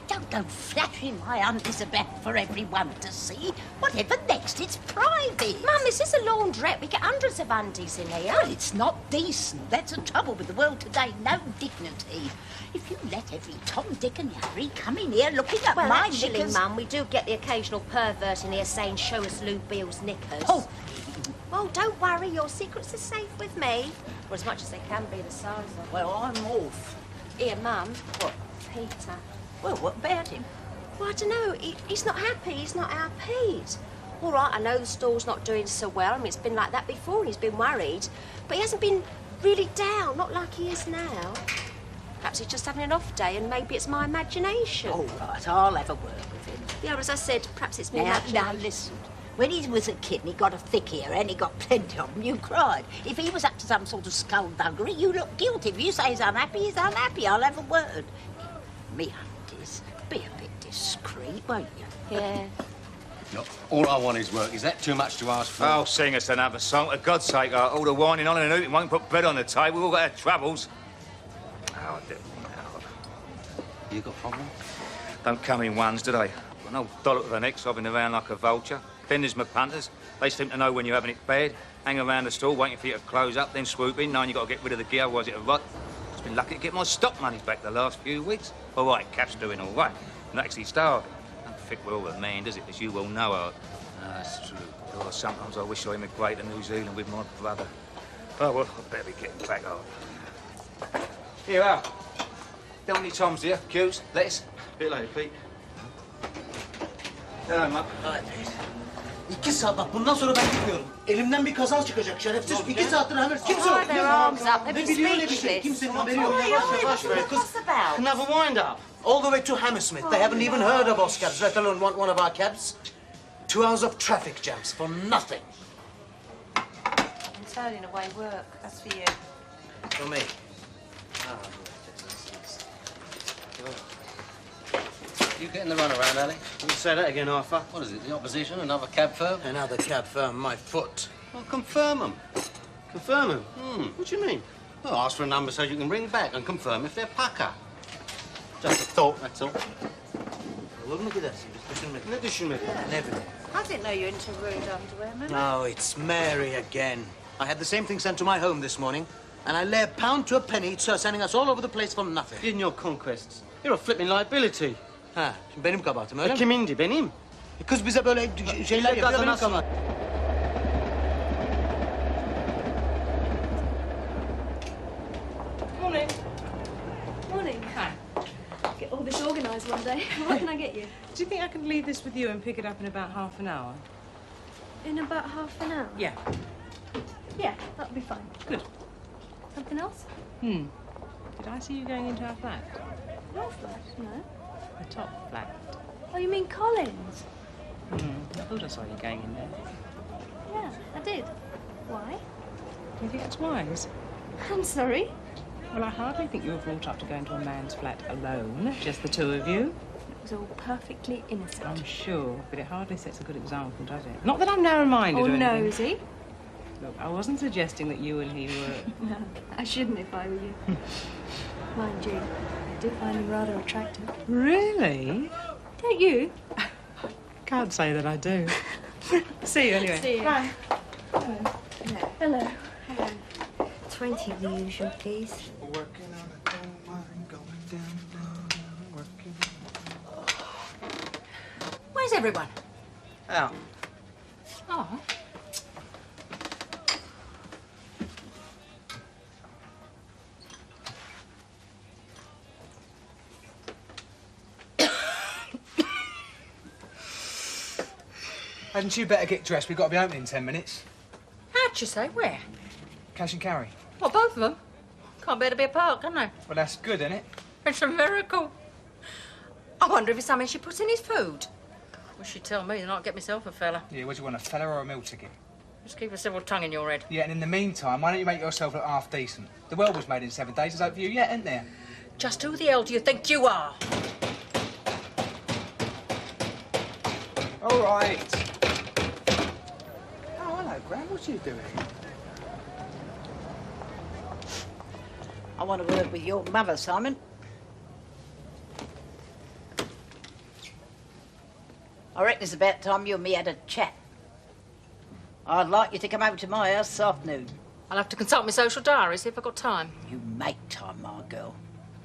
Don't go flashing my Aunt Elizabeth for everyone to see. Whatever next, it's private. Mum, this is a laundrette. We get hundreds of undies in here. Well, it's not decent. That's the trouble with the world today. No dignity. If you let every Tom, Dick and Harry come in here looking at Well, my actually, knickers... Mum, we do get the occasional pervert in here saying, show us Lou Beale's knickers. Oh. Well, don't worry. Your secrets are safe with me. Or as much as they can be, the size of. Well, I'm off. Here, Mum. What? Peter. Well, what about him? Well, I don't know. He's not happy. He's not our Pete. All right, I know the store's not doing so well. I mean, it's been like that before and he's been worried. But he hasn't been really down, not like he is now. Perhaps he's just having an off day and maybe it's my imagination. All right, I'll have a word with him. Yeah, as I said, perhaps it's me Now, imagination. listen. When he was a kid and he got a thick ear and he got plenty of them, you cried. If he was up to some sort of skullduggery, you look guilty. If you say he's unhappy, he's unhappy. I'll have a word. Me, Aunt Liz, be a bit discreet, won't you? Yeah. Look, all I want is work. Is that too much to ask for? Oh, sing us another song. For God's sake, all the whining on and hooting won't put bread on the table. We've all got our troubles. Oh, You got a problem? don't come in ones, do they? Got an old dollop of an ex hopping around like a vulture. Then there's my punters. They seem to know when you're having it bad. Hang around the store waiting for you to close up, then swoop in, knowing you've got to get rid of the gear, otherwise it'll rot. I've been lucky to get my stock money back the last few weeks. All right, Cap's doing all right. Not actually starving. Don't fit well with a man, does it? As you well know, Art. No, that's true. Oh, sometimes I wish I immigrated to New Zealand with my brother. Oh, well, I better be getting back on. Here, Al. Don't need Tom's here. Q's, lettuce. Bit later, Pete. Hello, mate. Hi, Pete. 2 saat bak bundan sonra ben gitmiyorum. Elimden bir kaza çıkacak şerefsiz. 2 saattir hemen kimse yok. their arms up. They've Ne been biliyor ne bir şey. speechless. Kimsenin haberi yok. Yavaş be kız. What's about? Another wind up. All the way to Hammersmith. They haven't even heard of us cabs, let alone want one of our cabs. 2 hours of traffic jams for nothing. I'm turning away work. That's for you. For me. You getting the runaround, Ali? You say that again, Arthur. What is it, the opposition? Another cab firm? Another cab firm, my foot. Well, confirm them. Confirm him? What do you mean? Well, ask for a number so you can ring back and confirm if they're pucker. Just a thought, that's all. Olur mu gidersin? Biz düşünmedik. Ne düşünmedin? Ne bileyim. I didn't know you're into rude underwear, man. No, it's Mary again. I had the same thing sent to my home this morning, and I lay a pound to a penny it's her sending us all over the place for nothing. In your conquests. You're a flipping liability. Ha, şimdi benim kabahatim öyle mi? Kimindi, benim? Kız bize böyle şeyler yapıyor, benim kabahatim. Morning. Morning. Hi. Get all this organised one day. What can I get you? Do you think I can leave this with you and pick it up in about half an hour? In about half an hour? Yeah. Yeah, that'll be fine. Good. Something else? Did I see you going into our flat? Your flat? No. The top flat. Oh, you mean Collins? I thought I saw you going in there. Yeah, I did. Why? Do you think that's wise? I'm sorry. Well, I hardly think you were brought up to go into a man's flat alone, just the two of you. It was all perfectly innocent. I'm sure, but it hardly sets a good example, does it? Not that I'm narrow-minded Oh, or anything. nosy? Look, I wasn't suggesting that you and he were... No, I shouldn't if I were you. Mind you, I do find him rather attractive. Really? Don't you? Can't say that I do. See you anyway. See you. Bye. Hello. Hello. Hello. 20 of the usual, please. Working on a gold mine, going down, working. Where's everyone? Out. Oh. Hadn't you better get dressed? We've got to be open in 10 minutes. How'd you say? Where? Cash and carry. Well, both of them. Can't bear to be apart, can they? Well, that's good, isn't it? It's a miracle. I wonder if it's something she puts in his food. Well, she'd tell me, then I'd get myself a fella. Yeah, what do you want, a fella or a meal ticket? Just keep a civil tongue in your head. Yeah, and in the meantime, why don't you make yourself look half decent? The world was made in 7 days. There's hope for you yet, isn't there? Just who the hell do you think you are? All right. Oh, hello, Gran. What are you doing? I want a word with your mother, Simon. I reckon it's about time you and me had a chat. I'd like you to come over to my house this afternoon. I'll have to consult my social diary, see if I've got time. You make time, my girl.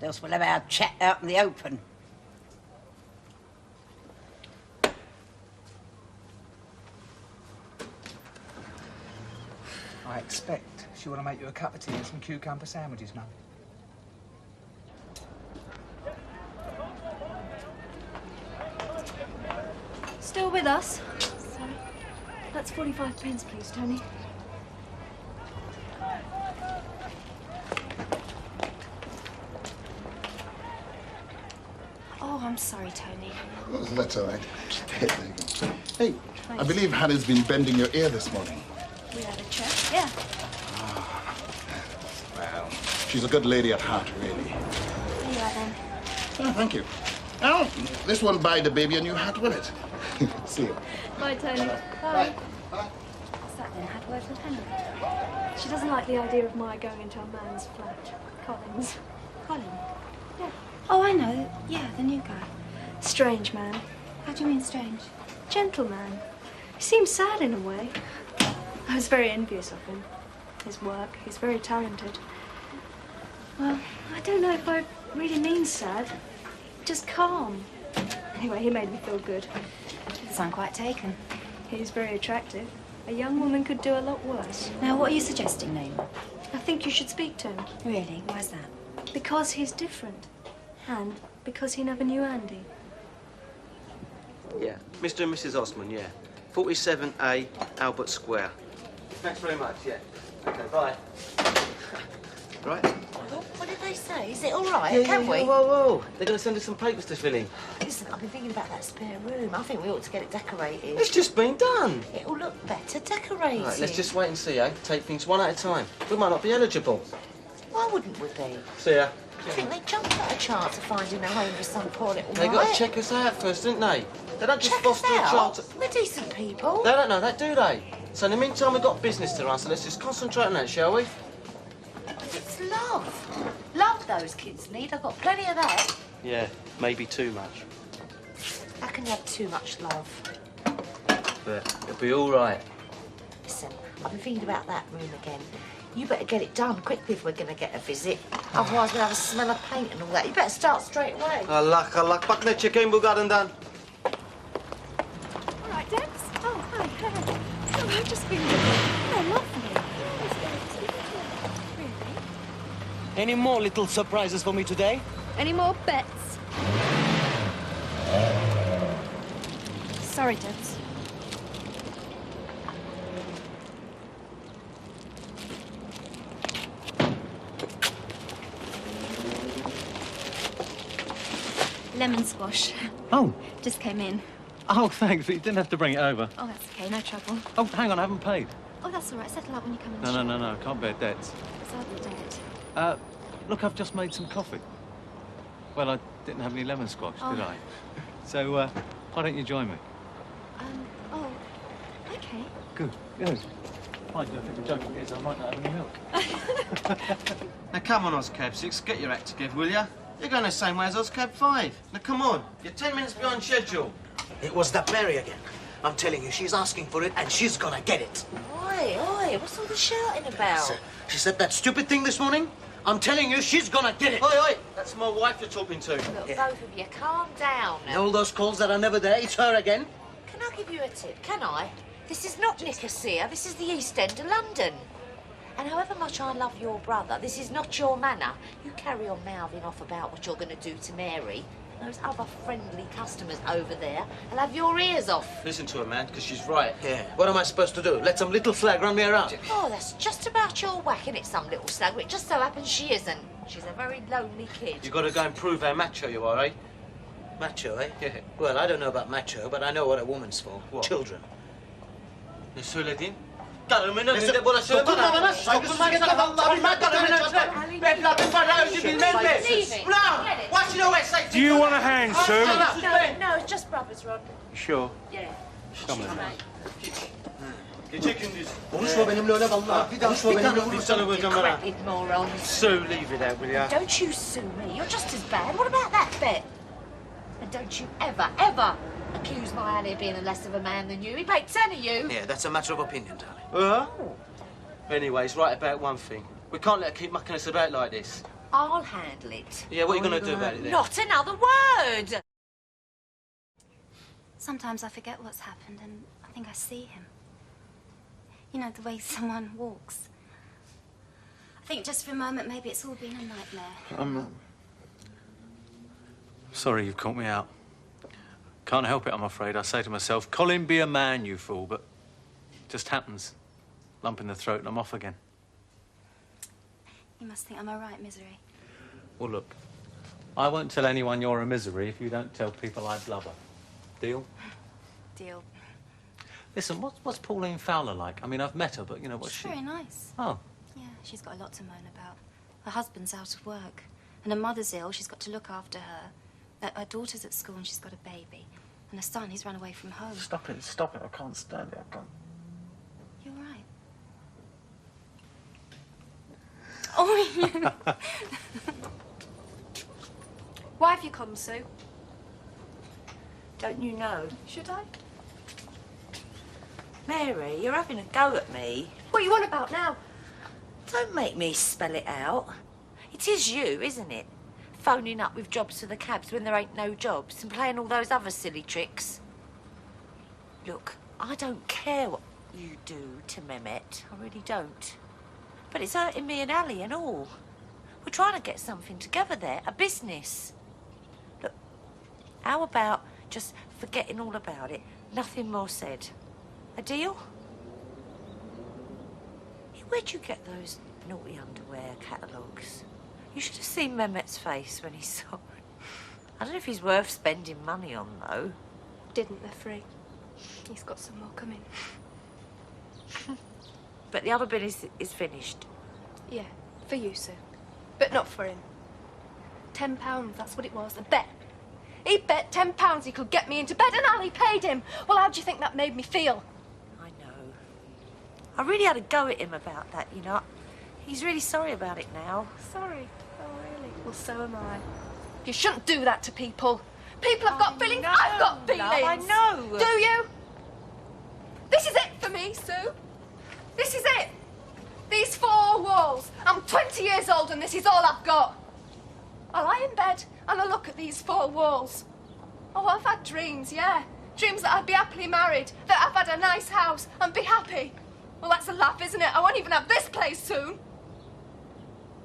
Else we'll have our chat out in the open. I expect she want to make you a cup of tea and some cucumber sandwiches, Mum. Still with us? Sorry. That's 45 pence, please, Tony. Oh, I'm sorry, Tony. Oh, that's all right. There you go. Hey, I believe Hannah's been bending your ear this morning. We had a chat. Yeah. Well, she's a good lady at heart, really. Here you are, then. Oh, thank you. Now, this won't buy the baby a new hat, will it? See you. Bye, Tony. Bye. What's that then? Had words with Hannah? She doesn't like the idea of my going into a man's flat. Collins. Colin? Yeah. Oh, I know. Yeah, the new guy. Strange man. How do you mean strange? Gentleman. He seems sad in a way. I was very envious of him. His work. He's very talented. Well, I don't know if I really mean sad. Just calm. Anyway, he made me feel good. You sound quite taken. He's very attractive. A young woman could do a lot worse. Now, what are you suggesting, Naima? I think you should speak to him. Really? Why's that? Because he's different. And because he never knew Andy. Yeah, Mr. and Mrs. Osman, yeah. 47A Albert Square. Thanks very much, yeah. Okay, bye. Right? What did they say? Is it all right? Yeah, Can we? Whoa, whoa. They're going to send us some papers to fill in. Listen, I've been thinking about that spare room. I think we ought to get it decorated. It's just been done. It'll look better decorated. Right, let's just wait and see, eh? Take things one at a time. We might not be eligible. Why wouldn't we be? See ya. I think they jumped at a chance of finding a home for some poor little They mite. got to check us out first, didn't they? They don't just Check us foster a child out? to... We're decent people. They don't know that, do they? So in the meantime, we've got business to run, so let's just concentrate on that, shall we? It's love. Love those kids need. I've got plenty of that. Yeah, maybe too much. How can you have too much love? But it'll be all right. Listen, I've been thinking about that room again. You better get it done quickly if we're going to get a visit. Otherwise we'll have a smell of paint and all that. You better start straight away. Allah, pak ne çekeyim bu kadından. All right, Debs. Oh, hi. Oh, I've just been looking. Oh, lovely. Really? Any more little surprises for me today? Any more bets? Sorry, Debs. Lemon squash. Oh. Just came in. Oh, thanks. You didn't have to bring it over. Oh, that's okay, no trouble. Oh, hang on, I haven't paid. Oh, that's all right. Settle up when you come in. No. Can't bear debts. It's hardly debt. Look, I've just made some coffee. Well, I didn't have any lemon squash, did Oh. I? So, why don't you join me? Oh, okay. Good. Mind you, I think the joke is I might not have any milk. Now, come on, Oscab 6, get your act together, will ya? You're going the same way as Oscab 5. Now, come on. You're 10 minutes behind schedule. It was that Mary again. I'm telling you, she's asking for it, and she's gonna get it. Oi, what's all the shouting about? She said that stupid thing this morning. I'm telling you, she's gonna get it. Oi, that's my wife you're talking to. Look, both of you, calm down. All those calls that are never there, it's her again. Can I give you a tip? Can I? This is not Nicosia. This is the East End of London. And however much I love your brother, this is not your manner. You carry on mouthing off about what you're going to do to Mary. Those other friendly customers over there will have your ears off. Listen to her, man, because she's right. Yeah. What am I supposed to do? Let some little slag run me around? Oh, that's just about your whacking it, some little slag. It just so happens she isn't. She's a very lonely kid. You've got to go and prove how macho you are, eh? Macho, eh? Yeah. Well, I don't know about macho, but I know what a woman's for. What? Children. Ne söyledin? Karımın önünde Neyse, burası dokunma bana, saygısızlık etme vallahi, ben karımın önünde. Evladım bana özür bilmem mi? Ulan! What's your way, say? Do you want a hand, Sue? No, it's just brothers, Rod. Sure. Yeah. Come on. Gece gündüz. Konuşma benimle öyle vallahi. Konuşma benimle vurursan. Decrepit morons. Sue, leave it out, will ya? Don't you sue me. You're just as bad. What about that bet? And don't you ever accuse my Annie of being less of a man than you. He paid 10 of you. Yeah, that's a matter of opinion, darling. Anyway, he's right about one thing. We can't let her keep mucking us about like this. I'll handle it. Yeah, what are you going to do about it then? Not another word! Sometimes I forget what's happened and I think I see him. You know, the way someone walks. I think just for a moment maybe it's all been a nightmare. I'm sorry you've caught me out. Can't help it, I'm afraid. I say to myself, Colin, be a man, you fool, but it just happens. Lump in the throat and I'm off again. You must think I'm a right misery. Well, look, I won't tell anyone you're a misery if you don't tell people I blubber. Deal? Deal. Listen, what's Pauline Fowler like? I mean, I've met her, but, you know, what's She's she? very nice. Oh. Yeah, she's got a lot to moan about. Her husband's out of work, and her mother's ill. She's got to look after her. Her daughter's at school and she's got a baby. And her son, he's run away from home. Stop it, stop it. I can't stand it. I can't. You're right. Oh, yeah. Why have you come, Sue? Don't you know? Should I? Mary, you're having a go at me. What are you on about now? Don't make me spell it out. It is you, isn't it? Phoning up with jobs for the cabs when there ain't no jobs and playing all those other silly tricks. Look, I don't care what you do to Mehmet. I really don't. But it's hurting me and Ali and all. We're trying to get something together there, a business. Look, how about just forgetting all about it? Nothing more said. A deal? Where'd you get those naughty underwear catalogues? You should have seen Mehmet's face when he saw it. I don't know if he's worth spending money on, though. Didn't, they're free. He's got some more coming. But the other bin is finished. Yeah, for you, Sue. But not for him. £10, that's what it was, a bet. He bet £10 he could get me into bed and Ali paid him. Well, how do you think that made me feel? I know. I really had a go at him about that, you know. He's really sorry about it now. Sorry? Oh, really? Well, so am I. You shouldn't do that to people. People have got feelings. I've got feelings. Love, I know. Do you? This is it for me, Sue. This is it. These four walls. I'm 20 years old and this is all I've got. I lie in bed and I look at these four walls. Oh, I've had dreams, yeah. Dreams that I'd be happily married, that I've had a nice house and be happy. Well, that's a laugh, isn't it? I won't even have this place soon.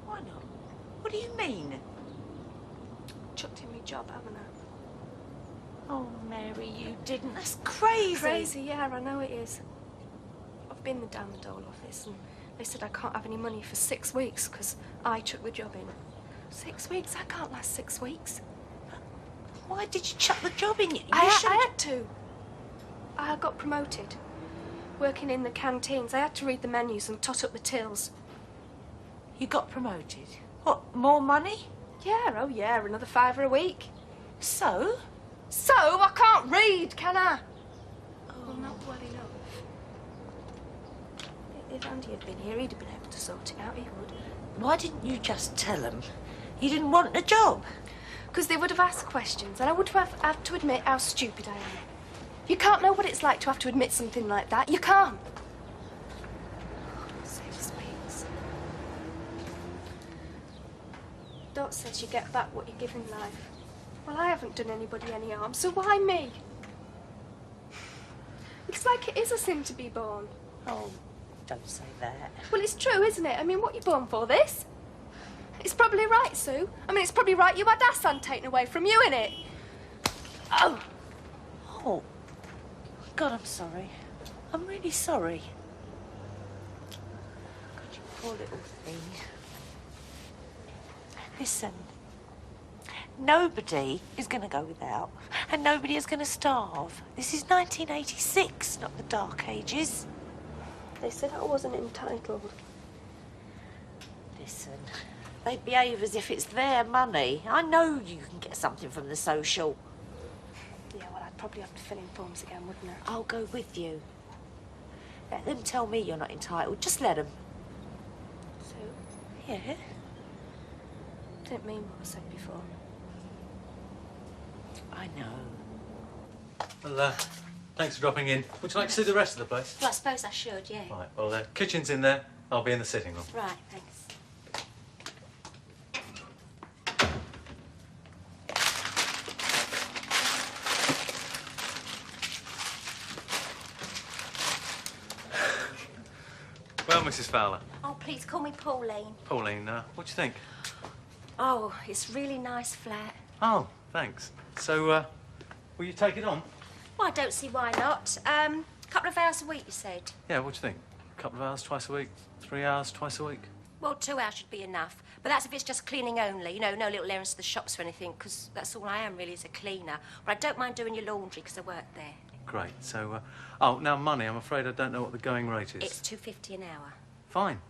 Why not? What do you mean? Chucked in my job, haven't I? Oh, Mary, you didn't. That's crazy. Crazy, yeah, I know it is. I've been down the dole office and they said I can't have any money for 6 weeks because I took the job in. 6 weeks? I can't last 6 weeks. Why did you chuck the job in? I had to. I got promoted. Working in the canteens, I had to read the menus and tot up the tills. You got promoted? What, more money? Yeah, oh yeah, another £5 a week. So? So, I can't read, can I? Oh, well, not well enough. If Andy had been here, he'd have been able to sort it out, he would. Why didn't you just tell them you didn't want a job? Because they would have asked questions, and I would have had to admit how stupid I am. You can't know what it's like to have to admit something like that. You can't. So to speak. Dot says you get back what you give in life. Well, I haven't done anybody any harm, so why me? It's like it is a sin to be born. Oh, don't say that. Well, it's true, isn't it? I mean, what are you born for, this? It's probably right, Sue. I mean, it's probably right you had our son taken away from you, innit? Oh. Oh. God, I'm sorry. I'm really sorry. God, you poor little thing. Listen. Nobody is going to go without, and nobody is going to starve. This is 1986, not the Dark Ages. They said I wasn't entitled. Listen, they behave as if it's their money. I know you can get something from the social. Yeah, well, I'd probably have to fill in forms again, wouldn't I? I'll go with you. Let them tell me you're not entitled. Just let them. Sue? Yeah? Didn't mean what I said before. I know. Well, thanks for dropping in. Would you like to see the rest of the place? Well, I suppose I should, yeah. Right, well, the kitchen's in there. I'll be in the sitting room. Right, thanks. Well, Mrs. Fowler. Oh, please call me Pauline. Pauline, what do you think? Oh, it's really nice flat. Oh, thanks. So, will you take it on? Well, I don't see why not. Couple of hours a week, you said? Yeah, what do you think? A couple of hours twice a week? 3 hours twice a week? Well, 2 hours should be enough. But that's if it's just cleaning only, you know, no little errands to the shops or anything, because that's all I am really, is a cleaner. But I don't mind doing your laundry, because I work there. Great. So, oh, now money. I'm afraid I don't know what the going rate is. It's $2.50 an hour. Fine.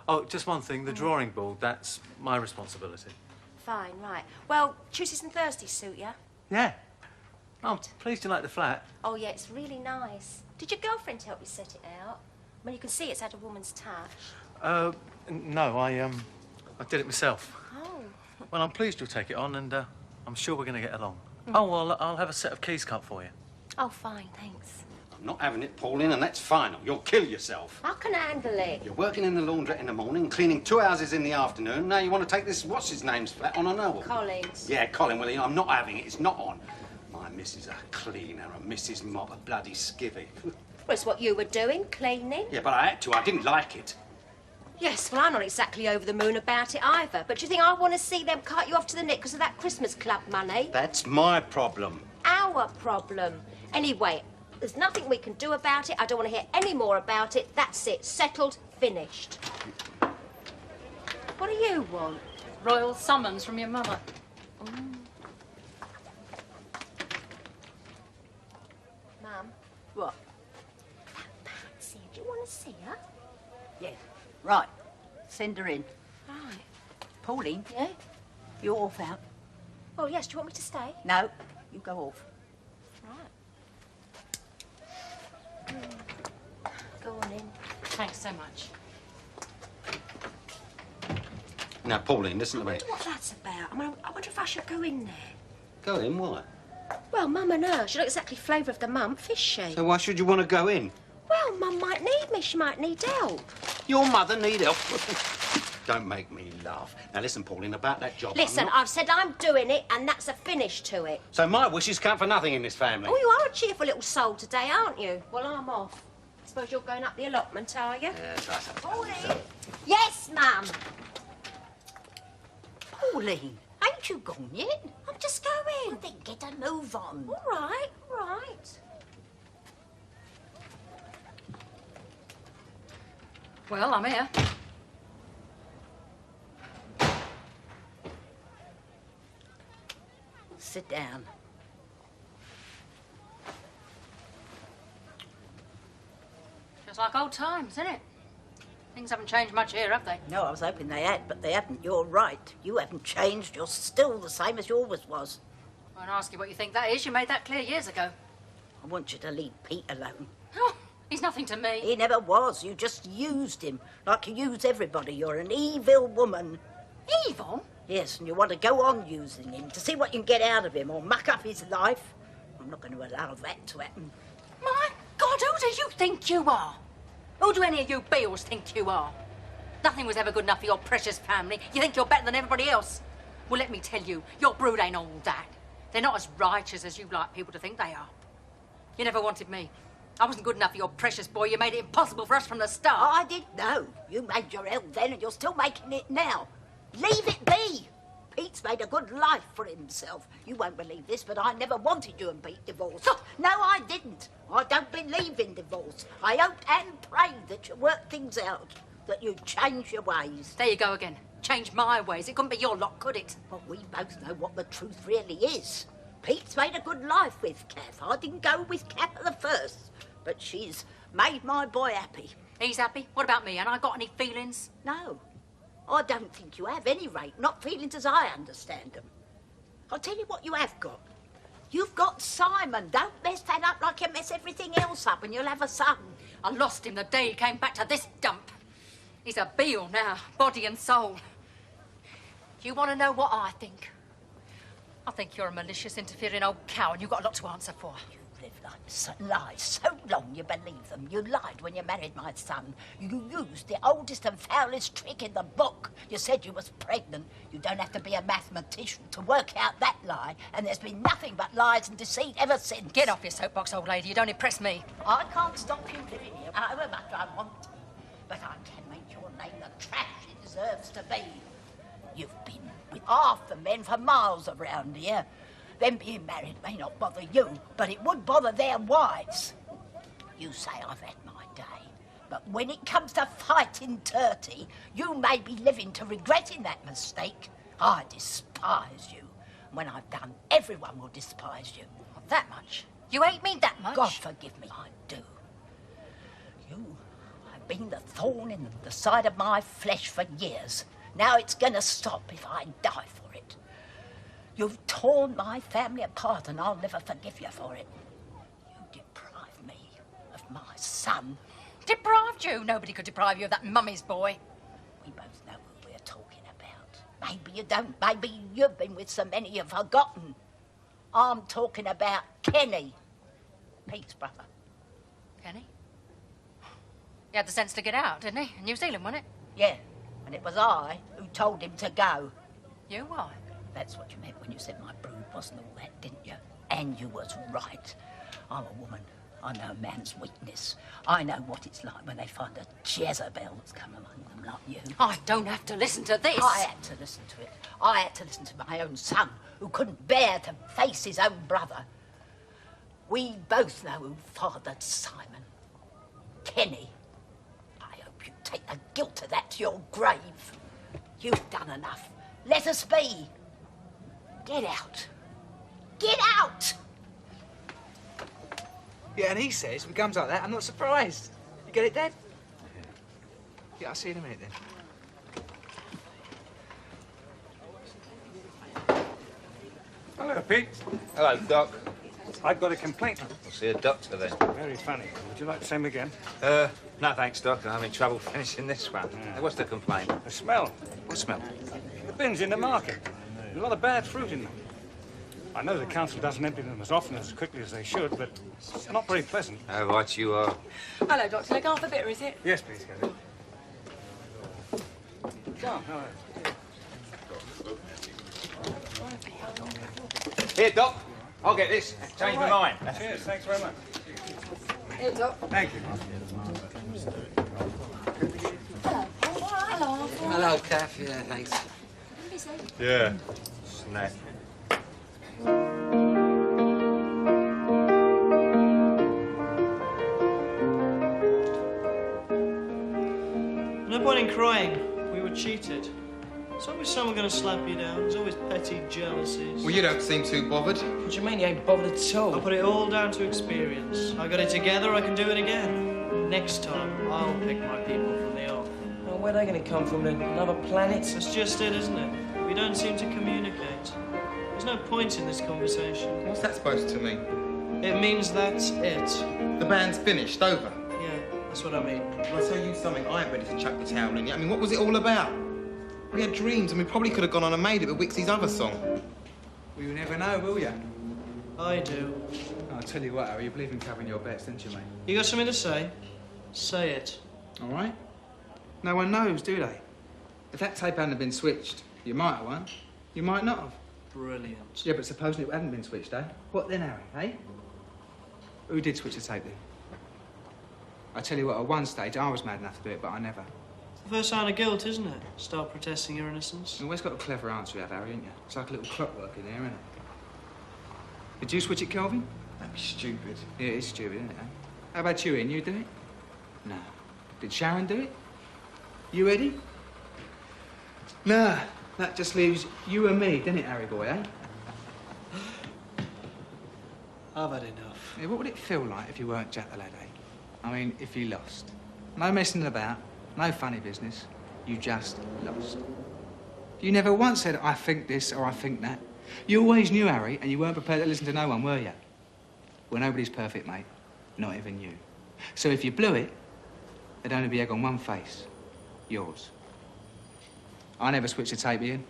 Oh, just one thing. The drawing board, that's my responsibility. Fine, right. Well, Tuesdays and Thursdays suit you? Yeah. I'm pleased you like the flat. Oh, yeah, it's really nice. Did your girlfriend help you set it out? I mean, you can see it's had a woman's touch. No, I did it myself. Oh. Well, I'm pleased you'll take it on, and I'm sure we're going to get along. Oh, well, I'll have a set of keys cut for you. Oh, fine, thanks. I'm not having it, Pauline, and that's final. You'll kill yourself. I can handle it. You're working in the laundrette in the morning, cleaning 2 houses in the afternoon. Now you want to take this what's-his-name's flat on an hour. Collins. Yeah, Colin, well, I'm not having it. It's not on. My missus a cleaner, and Mrs. Mott a bloody skivvy. Well, it's what you were doing, cleaning. Yeah, but I had to. I didn't like it. Yes, well, I'm not exactly over the moon about it either. But do you think I want to see them cut you off to the neck because of that Christmas club money? That's my problem. Our problem. Anyway, there's nothing we can do about it. I don't want to hear any more about it. That's it. Settled. Finished. What do you want? Royal summons from your mother. Mum. What? That Patsy. Do you want to see her? Yeah. Right. Send her in. Right. Pauline, Yeah? you're off out. Oh, yes. Do you want me to stay? No, you go off. Right. Go on in. Thanks so much. Now, Pauline, listen to I me. wonder what that's about. I mean, I wonder if I should go in there. Go in, why? Well, Mum and her. She's not exactly flavour of the month, is she? So why should you want to go in? Well, Mum might need me. She might need help. Your mother need help. Don't make me laugh. Now, listen, Pauline, about that job. Listen, I've said I'm doing it, and that's a finish to it. So my wishes count for nothing in this family. Oh, you are a cheerful little soul today, aren't you? Well, I'm off. I suppose you're going up the allotment, are you? Yes, I suppose. Pauline! Yes, Mum. Pauline, ain't you gone yet? I'm just going. Well, then get a move on. All right, all right. Well, I'm here. Sit down. Just like old times, isn't it? Things haven't changed much here, have they? No, I was hoping they had, but they haven't. You're right. You haven't changed. You're still the same as you always was. I won't ask you what you think that is. You made that clear years ago. I want you to leave Pete alone. Oh, he's nothing to me. He never was. You just used him like you use everybody. You're an evil woman. Evil? Yes, and you want to go on using him to see what you can get out of him or muck up his life. I'm not going to allow that to happen. My God, who do you think you are? Who do any of you Beals think you are? Nothing was ever good enough for your precious family. You think you're better than everybody else? Well, let me tell you, your brood ain't all that. They're not as righteous as you like people to think they are. You never wanted me. I wasn't good enough for your precious boy. You made it impossible for us from the start. Oh, I didn't know. You made your hell then and you're still making it now. Leave it be. Pete's made a good life for himself. You won't believe this, but I never wanted you and Pete divorced. No, I didn't. I don't believe in divorce. I hoped and prayed that you work things out, that you change your ways. There you go again. Change my ways. It couldn't be your lot, could it? Well, we both know what the truth really is. Pete's made a good life with Kath. I didn't go with Kath at the first, but she's made my boy happy. He's happy? What about me? And I got any feelings? No. I don't think you have, any rate. Not feelings as I understand them. I'll tell you what you have got. You've got Simon. Don't mess that up like you mess everything else up and you'll have a son. I lost him the day he came back to this dump. He's a Beale now, body and soul. You want to know what I think? I think you're a malicious, interfering old cow and you've got a lot to answer for. You lived like this, lies so long you believe them. You lied when you married my son. You used the oldest and foulest trick in the book. You said you was pregnant. You don't have to be a mathematician to work out that lie, and there's been nothing but lies and deceit ever since. Get off your soapbox, old lady. You don't impress me. I can't stop you living here however much I want to, but I can make your name the trash it deserves to be. You've been with half the men for miles around here. Them being married may not bother you, but it would bother their wives. You say I've had my day, but when it comes to fighting dirty, you may be living to regretting that mistake. I despise you. When I've done, everyone will despise you. Not that much. You hate me that much? God forgive me, I do. You have been the thorn in the side of my flesh for years. Now it's gonna stop if I die for it. You've torn my family apart and I'll never forgive you for it. You deprived me of my son. Deprived you? Nobody could deprive you of that mummy's boy. We both know who we're talking about. Maybe you don't. Maybe you've been with so many you've forgotten. I'm talking about Kenny, Pete's brother. Kenny? He had the sense to get out, didn't he? New Zealand, wasn't it? Yeah, and it was I who told him to go. You? Why? That's what you meant when you said my brood wasn't all that, didn't you? And you was right. I'm a woman. I know man's weakness. I know what it's like when they find a Jezebel that's come among them like you. I don't have to listen to this. I had to listen to it. I had to listen to my own son, who couldn't bear to face his own brother. We both know who fathered Simon. Kenny. I hope you take the guilt of that to your grave. You've done enough. Let us be. Get out. Get out! Yeah, and he says, if it comes like that, I'm not surprised. You get it, Dad? Yeah, I'll see you in a minute, then. Hello, Pete. Hello, Doc. I've got a complaint. We'll see a doctor then. Very funny. Would you like the same again? No thanks, Doc. I'm having trouble finishing this one. Yeah. What's the complaint? The smell. What smell? The bins in the market. There's a lot of bad fruit in them. I know the council doesn't empty them as often as quickly as they should, but it's not very pleasant. Oh, right you are. Hello, Doctor. Like half a bitter, is it? Yes, please, Gary. John, hello. Here, Doc. I'll get this. Change my mind. Cheers, thanks very much. Here, Doc. Thank you. Hello. Hello, Kath. Yeah, thanks. Yeah. Snack. No point in crying. We were cheated. There's always someone going to slap you down. There's always petty jealousies. Well, you don't seem too bothered. What do you mean you ain't bothered at all? I put it all down to experience. I got it together, I can do it again. Next time, I'll pick my people from the off. Well, where are they going to come from then? Another planet? That's just it, isn't it? We don't seem to communicate. There's no point in this conversation. What's that supposed to mean? It means that's it. The band's finished, over. Yeah, that's what I mean. Well, I'll tell you something, I ain't ready to chuck the towel in yet. I mean, what was it all about? We had dreams and we probably could have gone on and made it with Wixie's other song. Well, you never know, will you? I do. I'll tell you what, Harry, you believe in covering your bets, don't you, mate? You got something to say? Say it. All right. No one knows, do they? If that tape hadn't been switched, you might have won. You might not have. Brilliant. Yeah, but supposing it hadn't been switched, eh? What then, Harry, eh? Who did switch the tape then? I tell you what, at one stage I was mad enough to do it, but I never. It's the first sign of guilt, isn't it? Start protesting your innocence. You always got a clever answer, you have, Harry, ain't you? It's like a little clockwork in there, isn't it? Did you switch it, Kelvin? That'd be stupid. Yeah, it is stupid, isn't it? Eh? How about you, Ian? You do it? No. Did Sharon do it? You, Eddie? Nah, that just leaves you and me, doesn't it, Harry boy, eh? I've had enough. Yeah, what would it feel like if you weren't Jack the Lad, eh? I mean, if you lost. No messing about, no funny business. You just lost. You never once said, I think this or I think that. You always knew, Harry, and you weren't prepared to listen to no one, were you? Well, nobody's perfect, mate. Not even you. So if you blew it, there'd only be egg on one face. Yours. I never switched the tape, Ian.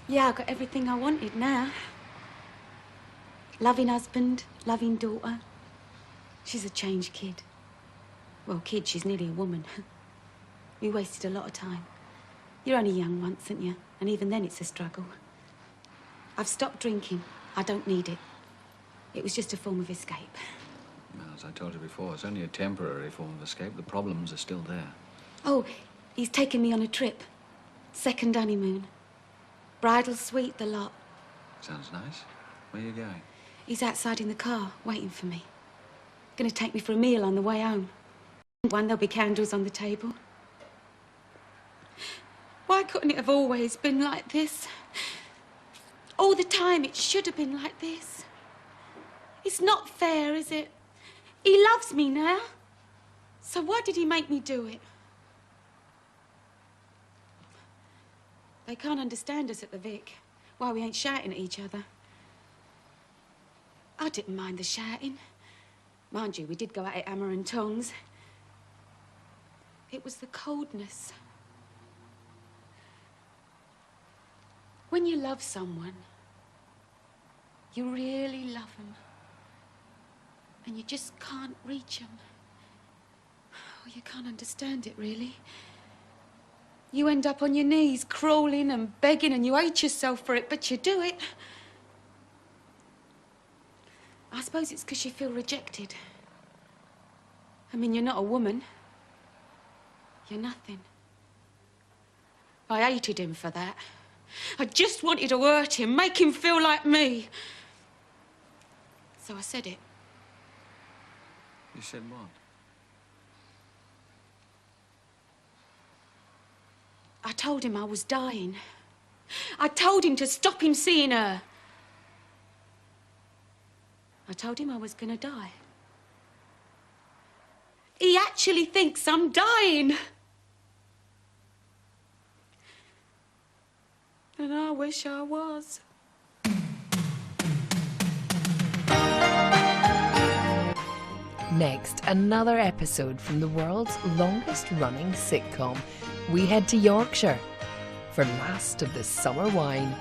Yeah, I got everything I wanted now. Loving husband, loving daughter. She's a changed kid. Well, kid, she's nearly a woman. We wasted a lot of time. You're only young once, aren't you? And even then it's a struggle. I've stopped drinking. I don't need it. It was just a form of escape. Well, as I told you before, it's only a temporary form of escape. The problems are still there. Oh, he's taken me on a trip. Second honeymoon. Bridal suite, the lot. Sounds nice. Where are you going? He's outside in the car, waiting for me. Gonna take me for a meal on the way home. One, there'll be candles on the table. Why couldn't it have always been like this? All the time, it should have been like this. It's not fair, is it? He loves me now. So why did he make me do it? They can't understand us at the Vic. Why we ain't shouting at each other. I didn't mind the shouting. Mind you, we did go at it hammer and tongs. It was the coldness. When you love someone, you really love them. And you just can't reach them. Oh, you can't understand it, really. You end up on your knees, crawling and begging, and you hate yourself for it, but you do it. I suppose it's because you feel rejected. I mean, you're not a woman. You're nothing. I hated him for that. I just wanted to hurt him, make him feel like me. So I said it. You said what? I told him I was dying. I told him to stop him seeing her. I told him I was gonna die. He actually thinks I'm dying. And I wish I was. Next, another episode from the world's longest running sitcom. We head to Yorkshire for Last of the Summer Wine.